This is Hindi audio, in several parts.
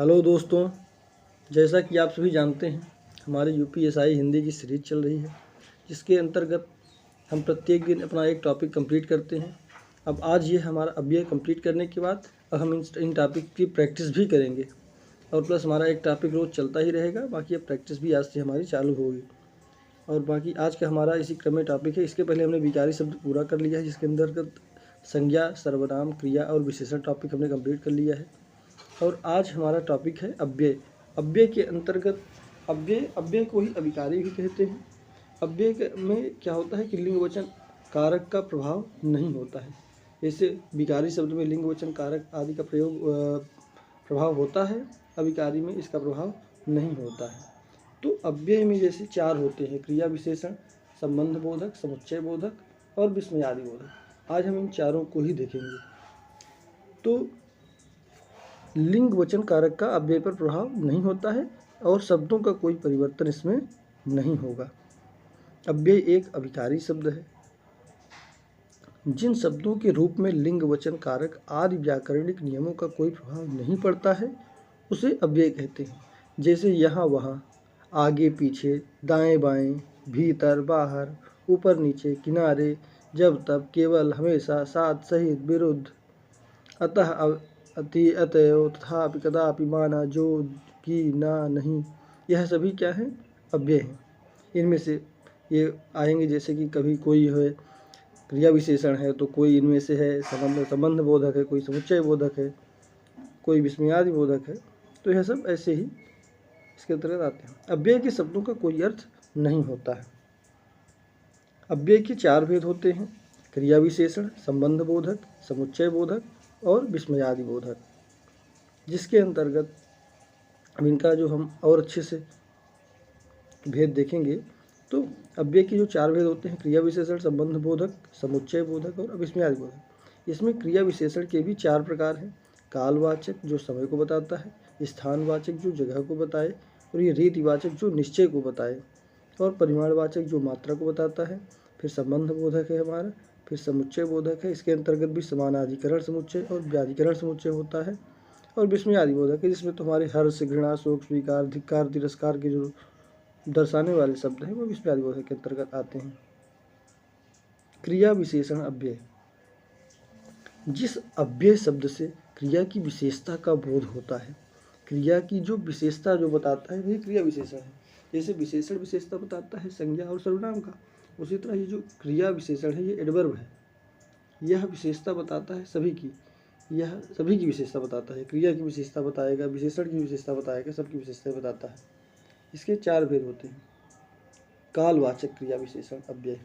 हेलो दोस्तों, जैसा कि आप सभी जानते हैं हमारी यूपीएसआई हिंदी की सीरीज चल रही है, जिसके अंतर्गत हम प्रत्येक दिन अपना एक टॉपिक कंप्लीट करते हैं। अब आज ये हमारा ये कंप्लीट करने के बाद अब हम इन टॉपिक की प्रैक्टिस भी करेंगे और प्लस हमारा एक टॉपिक रोज़ चलता ही रहेगा। बाकी अब प्रैक्टिस भी आज से हमारी चालू होगी। और बाकी आज का हमारा इसी क्रम में टॉपिक है। इसके पहले हमने विकारी शब्द पूरा कर लिया है, जिसके अंतर्गत संज्ञा, सर्वनाम, क्रिया और विशेषण टॉपिक हमने कंप्लीट कर लिया है। और आज हमारा टॉपिक है अव्यय। अव्यय के अंतर्गत अव्यय को ही अविकारी भी कहते हैं। अव्यय में क्या होता है कि लिंग वचन कारक का प्रभाव नहीं होता है। जैसे विकारी शब्द में लिंग वचन कारक आदि का प्रभाव होता है, अविकारी में इसका प्रभाव नहीं होता है। तो अव्यय में जैसे चार होते हैं: क्रिया विशेषण, संबंध बोधक, समुच्चय बोधक और विस्मयादि बोधक। आज हम इन चारों को ही देखेंगे। तो लिंग वचन कारक का अव्यय पर प्रभाव नहीं होता है और शब्दों का कोई परिवर्तन इसमें नहीं होगा। अव्यय एक अविकारी शब्द है। जिन शब्दों के रूप में लिंग वचन कारक आदि व्याकरणिक नियमों का कोई प्रभाव नहीं पड़ता है उसे अव्यय कहते हैं। जैसे यहाँ वहाँ, आगे पीछे, दाएं बाएं, भीतर बाहर, ऊपर नीचे, किनारे, जब तब, केवल, हमेशा, साथ, सहित, विरुद्ध, अतः, अति, अतएव, तथापि, कदापि, माना, जो, कि, ना, नहीं, यह सभी क्या हैं? अव्यय हैं। इनमें से ये आएंगे जैसे कि कभी कोई है क्रिया विशेषण है तो कोई इनमें से है संबंध बोधक है, कोई समुच्चय बोधक है, कोई विस्मयादि बोधक है। तो यह सब ऐसे ही इसके अंतर्गत आते हैं। अव्यय के शब्दों का कोई अर्थ नहीं होता है। अव्यय के चार भेद होते हैं: क्रिया विशेषण, संबंध बोधक, समुच्चय बोधक और विस्मयादि बोधक। जिसके अंतर्गत अब इनका जो हम और अच्छे से भेद देखेंगे तो अव्यय के जो चार भेद होते हैं: क्रिया विशेषण, संबंध बोधक, समुच्चय बोधक और विस्मयादि बोधक। इसमें क्रिया विशेषण के भी चार प्रकार हैं: कालवाचक जो समय को बताता है, स्थानवाचक जो जगह को बताए, और ये रीतिवाचक जो निश्चय को बताए, और परिमाणवाचक जो मात्रा को बताता है। फिर संबंध बोधक है हमारा, फिर समुच्चय बोधक है। इसके अंतर्गत भी समानाधिकरण समुच्चय और व्याधिकरण समुच्चय होता है। और विस्मयादि बोधक है जिसमें तो हमारे हर्ष, घृणा, शोक, स्वीकार, धिक्कार, तिरस्कार के जो दर्शाने वाले शब्द हैं वो विस्मयादि बोधक के अंतर्गत आते हैं। क्रिया विशेषण अव्यय, जिस अव्यय शब्द से क्रिया की विशेषता का बोध होता है, क्रिया की जो विशेषता जो बताता है वही क्रिया विशेषण है। जैसे विशेषण विशेषता बताता है संज्ञा और सर्वनाम का, उसी तरह ये जो क्रिया विशेषण है ये एडवर्ब है। यह विशेषता बताता है सभी की, यह सभी की विशेषता बताता है। क्रिया की विशेषता बताएगा, विशेषण की विशेषता बताएगा, सबकी विशेषता बताता है। इसके चार भेद होते हैं। कालवाचक क्रिया विशेषण अव्यय,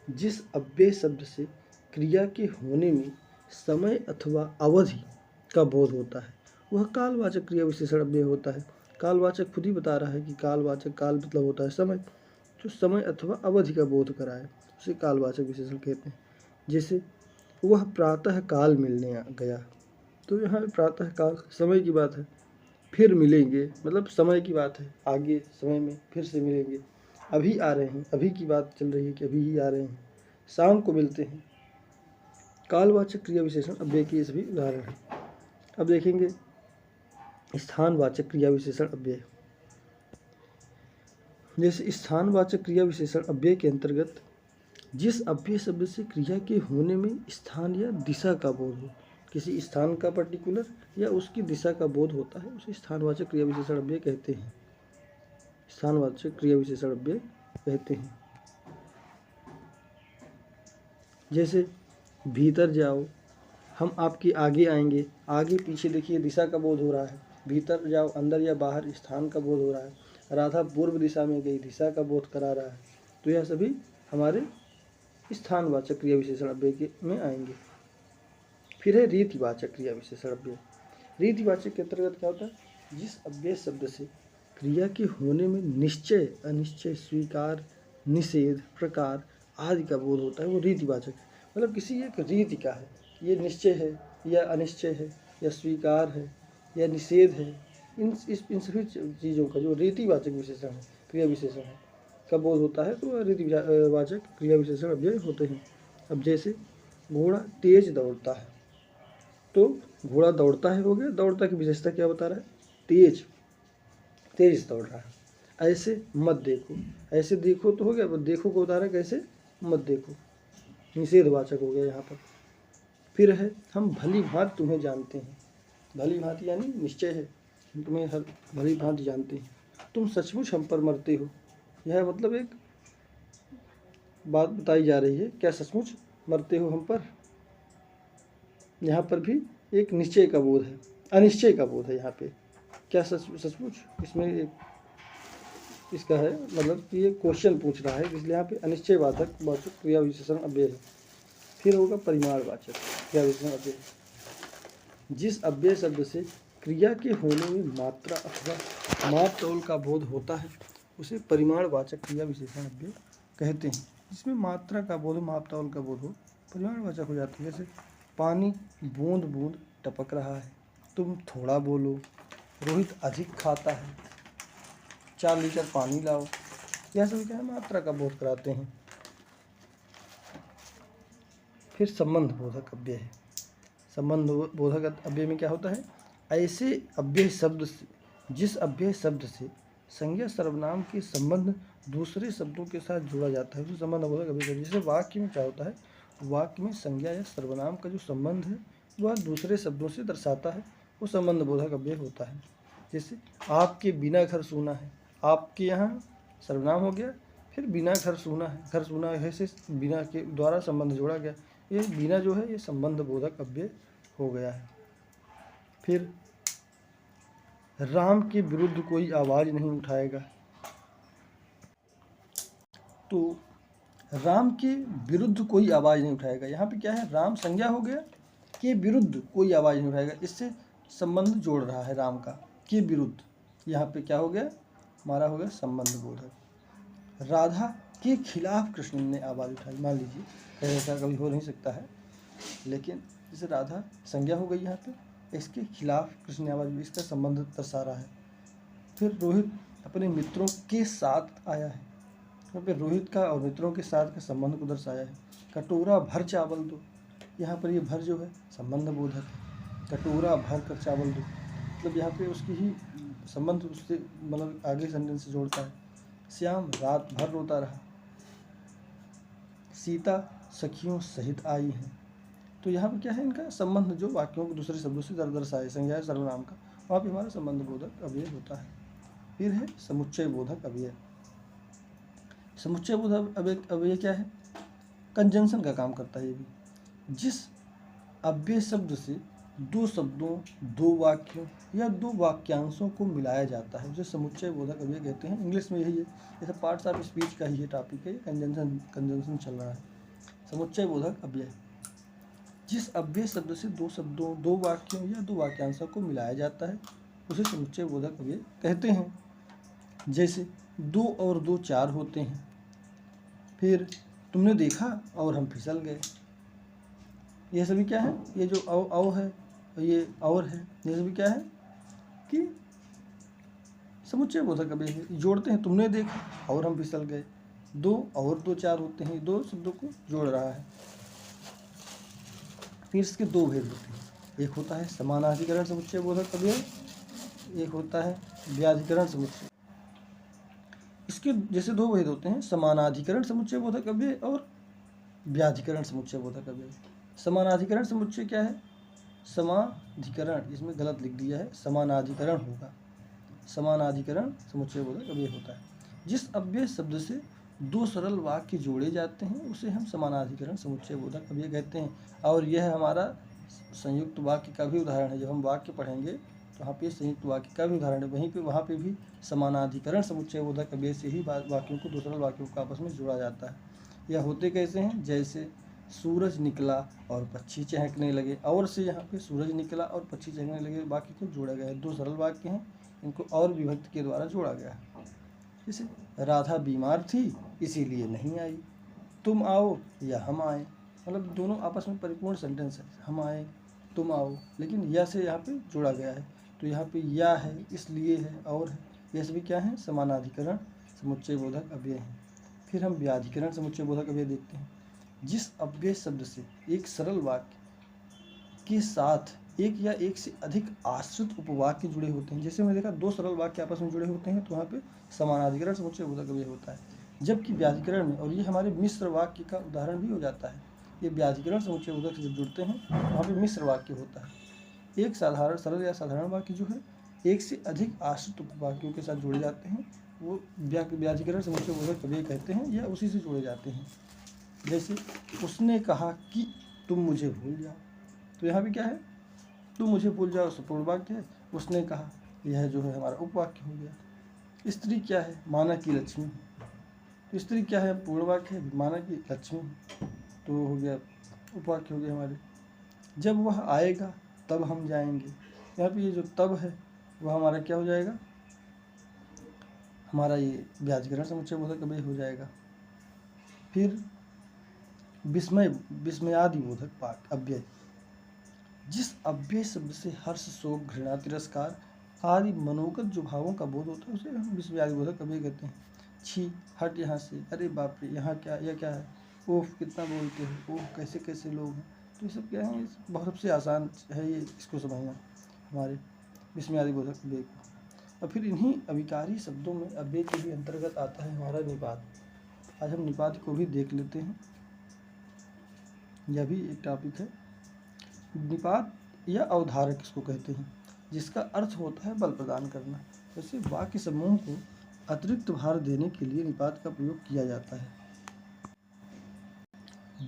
जिस अव्यय शब्द से क्रिया के होने में समय अथवा अवधि का बोध होता है वह कालवाचक क्रिया विशेषण अव्यय होता है। कालवाचक खुद ही बता रहा है कि कालवाचक, काल मतलब होता है समय, जो समय अथवा अवधि का बोध कराए उसे कालवाचक विशेषण कहते हैं। जैसे वह प्रातः काल मिलने गया, तो यहाँ प्रातः काल समय की बात है। फिर मिलेंगे मतलब समय की बात है, आगे समय में फिर से मिलेंगे। अभी आ रहे हैं, अभी की बात चल रही है कि अभी ही आ रहे हैं। शाम को मिलते हैं। कालवाचक क्रिया विशेषण अव्यय के सभी उदाहरण हैं। अब देखेंगे स्थानवाचक क्रिया विशेषण अव्यय। जैसे स्थानवाचक क्रिया विशेषण अव्यय के अंतर्गत जिस अव्यय शब्द से क्रिया के होने में स्थान या दिशा का बोध हो, किसी स्थान का पर्टिकुलर या उसकी दिशा का बोध होता है उसे स्थानवाचक क्रिया विशेषण अव्यय कहते हैं। स्थानवाचक क्रिया विशेषण अव्यय कहते हैं। जैसे भीतर जाओ, हम आपके आगे आएंगे, आगे पीछे देखिए दिशा का बोध हो रहा है। भीतर जाओ, अंदर या बाहर, स्थान का बोध हो रहा है। राधा पूर्व दिशा में गई, दिशा का बोध करा रहा है। तो यह सभी हमारे स्थानवाचक क्रिया विशेषण अव्यय में आएंगे। फिर है रीतिवाचक क्रिया विशेषण अव्यय। रीतिवाचक के अंतर्गत क्या होता है? जिस अव्यय शब्द से क्रिया के होने में निश्चय, अनिश्चय, स्वीकार, निषेध, प्रकार आदि का बोध होता है वो रीतिवाचक है। मतलब किसी एक रीति का है, ये निश्चय है या अनिश्चय है या स्वीकार है या निषेध है, इन सभी चीज़ों का जो रीतिवाचक विशेषण है, क्रिया विशेषण है, का बोध होता है तो रीतिवाचक क्रिया विशेषण अव्यय होते हैं। अब जैसे घोड़ा तेज दौड़ता है, तो घोड़ा दौड़ता है हो गया, दौड़ता की विशेषता क्या बता रहा है? तेज तेज से दौड़ रहा है। ऐसे मत देखो, ऐसे देखो तो हो गया, पर देखो को उतारा कैसे, मत देखो, निषेधवाचक हो गया यहाँ पर। फिर है हम भली भांति तुम्हें जानते हैं। भली भांति यानी निश्चय है, हम तुम्हें हर भली भांति जानते हैं। तुम सचमुच हम पर मरते हो। यह मतलब एक बात बताई जा रही है, क्या सचमुच मरते हो हम पर। यहाँ पर भी एक निश्चय का बोध है, अनिश्चय का बोध है यहाँ पे। क्या सचमुच, इसमें एक इसका है मतलब कि ये क्वेश्चन पूछ रहा है, इसलिए यहाँ पे अनिश्चय वाचक क्रिया विशेषण अव्यय है। फिर होगा परिमाणवाचक क्रिया विशेषण अव्यय। जिस अव्यय शब्द से क्रिया के होने में मात्रा अथवा माप तौल का बोध होता है उसे परिमाणवाचक क्रिया विशेषण अव्यय कहते हैं। जिसमें मात्रा का बोध, माप तौल का बोध हो, परिमाणवाचक हो जाती है। जैसे पानी बूंद बूंद टपक रहा है, तुम थोड़ा बोलो, रोहित अधिक खाता है, 4 लीटर पानी लाओ। यह सब क्या है, मात्रा का बोध कराते हैं। फिर संबंध बोधक अव्यय है। संबंध बोधक अव्यय में क्या होता है, ऐसे अव्यय शब्द से, जिस अव्यय शब्द से संज्ञा सर्वनाम के संबंध दूसरे शब्दों के साथ जोड़ा जाता है उसे संबंध बोधक अव्यय। जैसे वाक्य में क्या होता है, वाक्य में संज्ञा या सर्वनाम का जो संबंध है वह दूसरे शब्दों से दर्शाता है, वो संबंध बोधक अव्यय होता है। जैसे आपके बिना घर सूना है, आपके यहाँ सर्वनाम हो गया, फिर बिना घर सूना है, घर सूना है से बिना के द्वारा संबंध जोड़ा गया, ये बिना जो है ये संबंध बोधक अव्यय हो गया है। फिर राम के विरुद्ध कोई आवाज़ नहीं उठाएगा, तो राम के विरुद्ध कोई आवाज़ नहीं उठाएगा, यहाँ पे क्या है, राम संज्ञा हो गया, के विरुद्ध कोई आवाज़ नहीं उठाएगा, इससे संबंध जोड़ रहा है राम का, के विरुद्ध। यहाँ पे क्या हो गया, हमारा हो गया संबंध बोधक। राधा के खिलाफ कृष्ण ने आवाज़ उठाई, मान लीजिए ऐसा कभी हो नहीं सकता है, लेकिन जैसे राधा संज्ञा हो गई यहाँ पे, इसके खिलाफ कृष्ण ने आवाज़, इसका संबंध दर्शा रहा है। फिर रोहित अपने मित्रों के साथ आया है, यहाँ पे रोहित का और मित्रों के साथ के संबंध को दर्शाया है। कटोरा भर चावल दो, यहाँ पर ये भर जो है संबंध बोधक है, कटोरा भर कर चावल दो, मतलब यहाँ पे उसकी ही संबंध उससे मतलब आगे सेंटेंस से जोड़ता है। श्याम रात भर रोता रहा, सीता सखियों सहित आई है, तो यहाँ पे क्या है, इनका संबंध जो वाक्यों को दूसरे शब्दों से दर्शाए, संज्ञा सर्वनाम का, वहाँ पे हमारा संबंध बोधक अव्यय होता है। फिर है समुच्चय बोधक अव्यय। समुच्चय बोधक अव्यय क्या है, कंजंक्शन का काम करता है ये भी। जिस अव्यय शब्द से दो शब्दों, दो वाक्यों या दो वाक्यांशों को मिलाया जाता है उसे समुच्चय बोधक अव्यय कहते हैं। इंग्लिश में यही है, जैसे पार्ट्स ऑफ स्पीच का ही ये टॉपिक है, कंजंक्शन चल रहा है। समुच्चय बोधक अव्यय, जिस अव्यय शब्द से दो शब्दों, दो वाक्यों या दो वाक्यांशों को मिलाया जाता है उसे समुच्चय बोधक अव्यय कहते हैं। जैसे 2 और 2 4 होते हैं, फिर तुमने देखा और हम फिसल गए, ये सभी क्या है, ये जो औ है ये और है, ये सभी क्या है कि समुच्चय बोधक अव्यय है, जोड़ते हैं। तुमने देखा और हम फिसल गए, 2 और 2 4 होते हैं, दो शब्दों को जोड़ रहा है। फिर इसके दो भेद होते हैं, एक होता है समानाधिकरण समुच्चय बोधक अव्यय, एक होता है व्याधिकरण समुच्चय। इसके जैसे दो भेद होते हैं, समानाधिकरण समुच्चय बोधक अव्यय और व्याधिकरण समुच्चय बोधक अव्यय। समानाधिकरण समुच्चय क्या है, समाधिकरण, इसमें गलत लिख दिया है, समानाधिकरण होगा, समानाधिकरण समुच्चय बोधक अव्यय होता है। जिस अव्यय शब्द से दो सरल वाक्य जोड़े जाते हैं उसे हम समानाधिकरण समुच्चय बोधक अव्यय कहते हैं। और यह हमारा संयुक्त वाक्य का भी उदाहरण है, जब हम वाक्य पढ़ेंगे तो वहाँ पे संयुक्त वाक्य का भी उदाहरण है, वहीं पे वहाँ पे भी समानाधिकरण समुच्चय बोधक अव्यय से ही वाक्यों को, दो सरल वाक्यों को आपस में जोड़ा जाता है। यह होते कैसे हैं, जैसे सूरज निकला और पक्षी चहकने लगे, और से यहाँ पे सूरज निकला और पक्षी चहकने लगे वाक्य को जोड़ा गया है। दो सरल वाक्य हैं, इनको और विभक्ति के द्वारा जोड़ा गया है। जैसे राधा बीमार थी इसीलिए नहीं आई, तुम आओ या हम आए, मतलब दोनों आपस में परिपूर्ण सेंटेंस है, हम आए तुम आओ, लेकिन या से यहाँ पे जोड़ा गया है, तो यहाँ पे या है, इसलिए है, और है, ये सभी क्या है, समानाधिकरण समुच्चय बोधक अव्यय हैं। फिर हम व्याधिकरण समुच्चय बोधक अव्यय देखते हैं। जिस अव्यय शब्द से एक सरल वाक्य के साथ एक या एक से अधिक आश्रित उपवाक्य जुड़े होते हैं। जैसे मैंने देखा दो सरल वाक्य आपस में जुड़े होते हैं तो वहाँ पे समानाधिकरण समुच्चय बोधक अव्यय होता है। जबकि व्याधिकरण में, और ये हमारे मिश्र वाक्य का उदाहरण भी हो जाता है, ये व्याधिकरण समुच्चय बोधक से जब जुड़ते हैं वहाँ पे मिश्र वाक्य होता है। एक साधारण सरल या साधारण वाक्य जो है एक से अधिक आश्रित उपवाक्यों के साथ जुड़े जाते हैं, वो व्याधिकरण समुच्चय बोधक अव्यय कहते हैं या उसी से जुड़े जाते हैं। जैसे उसने कहा कि तुम मुझे भूल जाओ, तो यहाँ पे क्या है, तुम मुझे भूल जाओ सपूर्ण वाक्य है, उसने कहा यह जो है हमारा उपवाक्य हो गया। स्त्री क्या है, माना कि लक्ष्मी, तो स्त्री क्या है पूर्ण वाक्य है, माना कि लक्ष्मी, तो हो गया उपवाक्य हो गया हमारे। जब वह आएगा तब हम जाएंगे, यहाँ पे ये जो तब है वह हमारा क्या हो जाएगा, हमारा ये व्याधिकरण समुच्चय बोधक अव्यय हो जाएगा। फिर विस्मयादि बोधक वाक्य अव्यय, जिस अव्यय शब्द से हर्ष, शोक, घृणा, तिरस्कार आदि मनोगत जो भावों का बोध होता है उसे हम विस्मयादि बोधक अव्यय कहते हैं। छी, हट यहाँ से, अरे बाप रे, यहाँ क्या, यह क्या है, ओह कितना बोलते हो, ओह कैसे कैसे लोग हैं, तो ये सब क्या है, बहुत सबसे आसान है ये इसको समझना हमारे विस्मयादि बोधक अव्यय को। और फिर इन्हीं अविकारी शब्दों में अव्यय के भी अंतर्गत आता है हमारा निपात। आज हम निपात को भी देख लेते हैं, यह भी एक टॉपिक है। निपात या अवधारक इसको कहते हैं, जिसका अर्थ होता है बल प्रदान करना। वैसे वाक्य समूह को अतिरिक्त भार देने के लिए निपात का प्रयोग किया जाता है।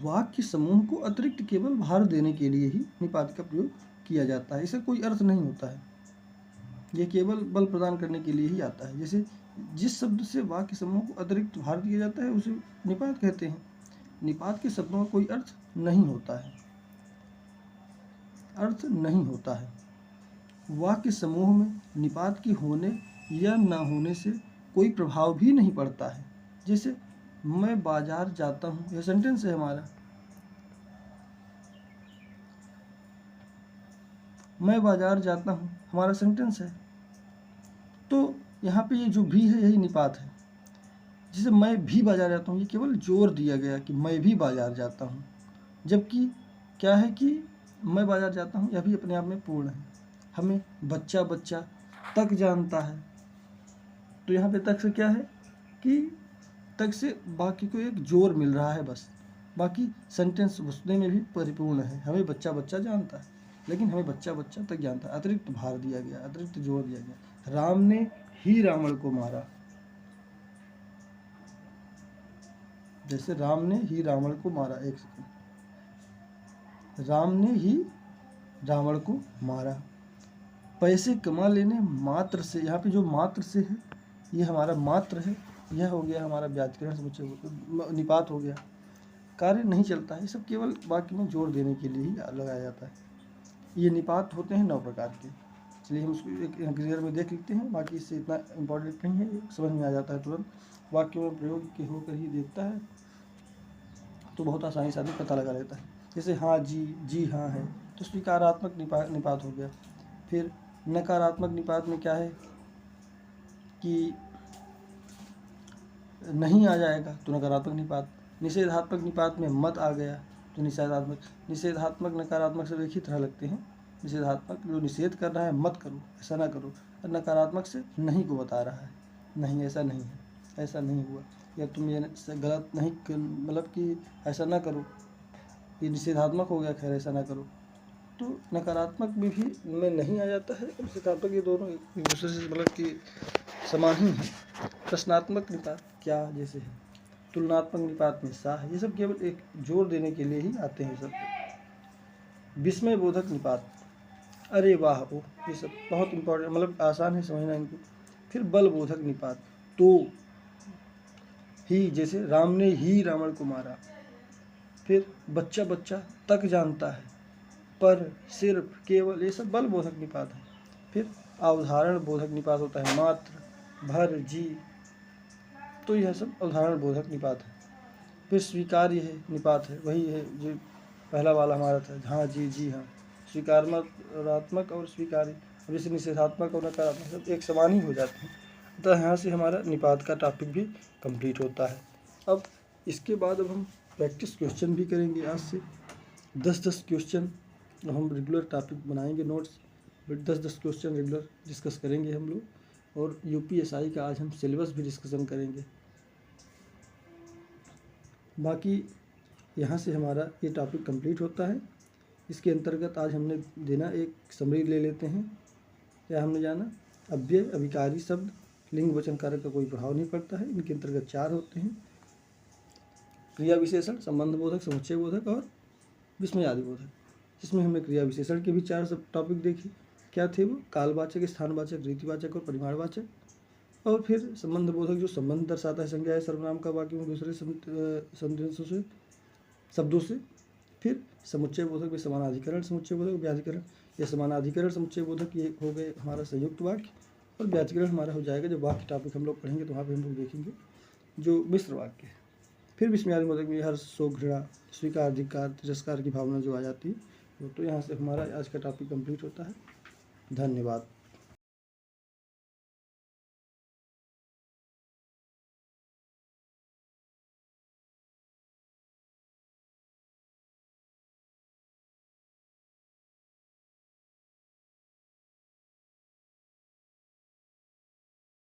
वाक्य समूह को अतिरिक्त केवल भार देने के लिए ही निपात का प्रयोग किया जाता है, इसका कोई अर्थ नहीं होता है, यह केवल बल प्रदान करने के लिए ही आता है। जैसे जिस शब्द से वाक्य समूह को अतिरिक्त भार दिया जाता है उसे निपात कहते हैं। निपात के शब्दों का कोई अर्थ नहीं होता है, अर्थ नहीं होता है। वाक्य समूह में निपात के होने या न होने से कोई प्रभाव भी नहीं पड़ता है। जैसे मैं बाजार जाता हूँ, यह सेंटेंस है हमारा, मैं बाजार जाता हूँ हमारा सेंटेंस है, तो यहाँ पे ये जो भी है यही निपात है। जैसे मैं भी बाजार जाता हूँ, ये केवल जोर दिया गया कि मैं भी बाजार जाता हूँ, जबकि क्या है कि मैं बाजार जाता हूँ यह भी अपने आप में पूर्ण है। हमें बच्चा बच्चा तक जानता है, तो यहाँ पे तक से क्या है कि तक से बाकी को एक जोर मिल रहा है बस, बाकी सेंटेंस उसने में भी परिपूर्ण है। हमें बच्चा बच्चा जानता है, लेकिन हमें बच्चा बच्चा तक जानता है, अतिरिक्त भार दिया गया, अतिरिक्त जोर दिया गया। राम ने ही रावण को मारा, जैसे राम ने ही रावण को मारा, एक सेकंड, राम ने ही रावण को मारा। पैसे कमा लेने मात्र से, यहाँ पे जो मात्र से है ये हमारा मात्र है, यह हो गया हमारा व्याकरण समुच्चय निपात हो गया। कार्य नहीं चलता है, ये सब केवल वाक्य में जोर देने के लिए ही लगाया जाता है। ये निपात होते हैं 9 प्रकार के। चलिए हम उसको एक क्लियर में देख लेते हैं, बाकी इससे इतना इम्पोर्टेंट नहीं है, समझ में आ जाता है तुरंत, वाक्य में प्रयोग के होकर ही देखता है तो बहुत आसानी से आदमी पता लगा लेता है। जैसे हाँ जी, जी हाँ है, तो स्वीकारात्मक निपात हो गया। फिर नकारात्मक निपात में क्या है कि नहीं आ जाएगा तो नकारात्मक निपात। निषेधात्मक निपात में मत आ गया तो निषेधात्मक नकारात्मक से एक ही तरह लगते हैं। निषेधात्मक जो निषेध कर रहा है, मत करो, ऐसा ना करो, और नकारात्मक से नहीं को बता रहा है, नहीं ऐसा नहीं है, ऐसा नहीं हुआ, या तुम ये गलत नहीं, मतलब कि ऐसा ना करो, ये निषेधात्मक हो गया, खैर ऐसा ना करो। तो नकारात्मक में नहीं आ जाता है, निषेधात्मक, ये दोनों एक दूसरे से मतलब कि समान ही है। प्रश्नात्मक निपात क्या जैसे है, तुलनात्मक निपात में सा है, ये सब केवल एक जोर देने के लिए ही आते हैं सब। विस्मय बोधक निपात, अरे वाह ओ, ये सब बहुत इंपॉर्टेंट, मतलब आसान है समझना इनको। फिर बल बोधक निपात, तो ही, जैसे राम ने ही रावण को मारा। फिर बच्चा बच्चा तक जानता है, पर, सिर्फ, केवल, ये सब बल बोधक निपात है। फिर अवधारण बोधक निपात होता है, मात्र, भर, जी, तो यह सब अवधारण बोधक निपात है। फिर स्वीकार्य है निपात है, वही है जो पहला वाला हमारा था, हाँ जी, जी हाँ, स्वीकारात्मक और स्वीकार्य। अब जैसे निषेधात्मक और नकारात्मक सब एक समान ही हो जाते हैं। तो यहाँ से हमारा निपात का टॉपिक भी कंप्लीट होता है। अब इसके बाद अब हम प्रैक्टिस क्वेश्चन भी करेंगे। आज से 10-10 क्वेश्चन और हम रेगुलर टॉपिक बनाएंगे, नोट्स 10-10 क्वेश्चन रेगुलर डिस्कस करेंगे हम लोग। और यूपीएसआई का आज हम सिलेबस भी डिस्कशन करेंगे। बाकी यहाँ से हमारा ये टॉपिक कंप्लीट होता है। इसके अंतर्गत आज हमने देना एक समरी ले लेते हैं। क्या हमने जाना? अव्यय, अभिकारी शब्द, लिंग वचन कारक का कोई प्रभाव नहीं पड़ता है। इनके अंतर्गत 4 होते हैं: क्रिया विशेषण, संबंध बोधक, समुच्चय बोधक और विस्मयादि बोधक। जिसमें हमने क्रिया विशेषण के भी 4 सब टॉपिक देखे। क्या थे वो? कालवाचक, स्थानवाचक, रीतिवाचक और परिमाणवाचक। और फिर संबंध बोधक जो संबंध दर्शाता है संज्ञा या सर्वनाम का वाक्य में दूसरे संदेशों से, शब्दों से। फिर समुच्चय बोधक में समानाधिकरण समुच्चय बोधक, व्याधिकरण या समानाधिकरण समुच्चय बोधक, ये हो गए हमारा संयुक्त वाक्य। और व्याधिकरण हमारा हो जाएगा जब वाक्य टॉपिक हम लोग पढ़ेंगे तो वहाँ पे हम लोग देखेंगे जो मिश्र वाक्य है। फिर विस्मयादि बोधक में हर्ष, शोक, घृणा, स्वीकार, धिक्कार, तिरस्कार की भावना जो आ जाती है। तो यहाँ से हमारा आज का टॉपिक कंप्लीट होता है। धन्यवाद।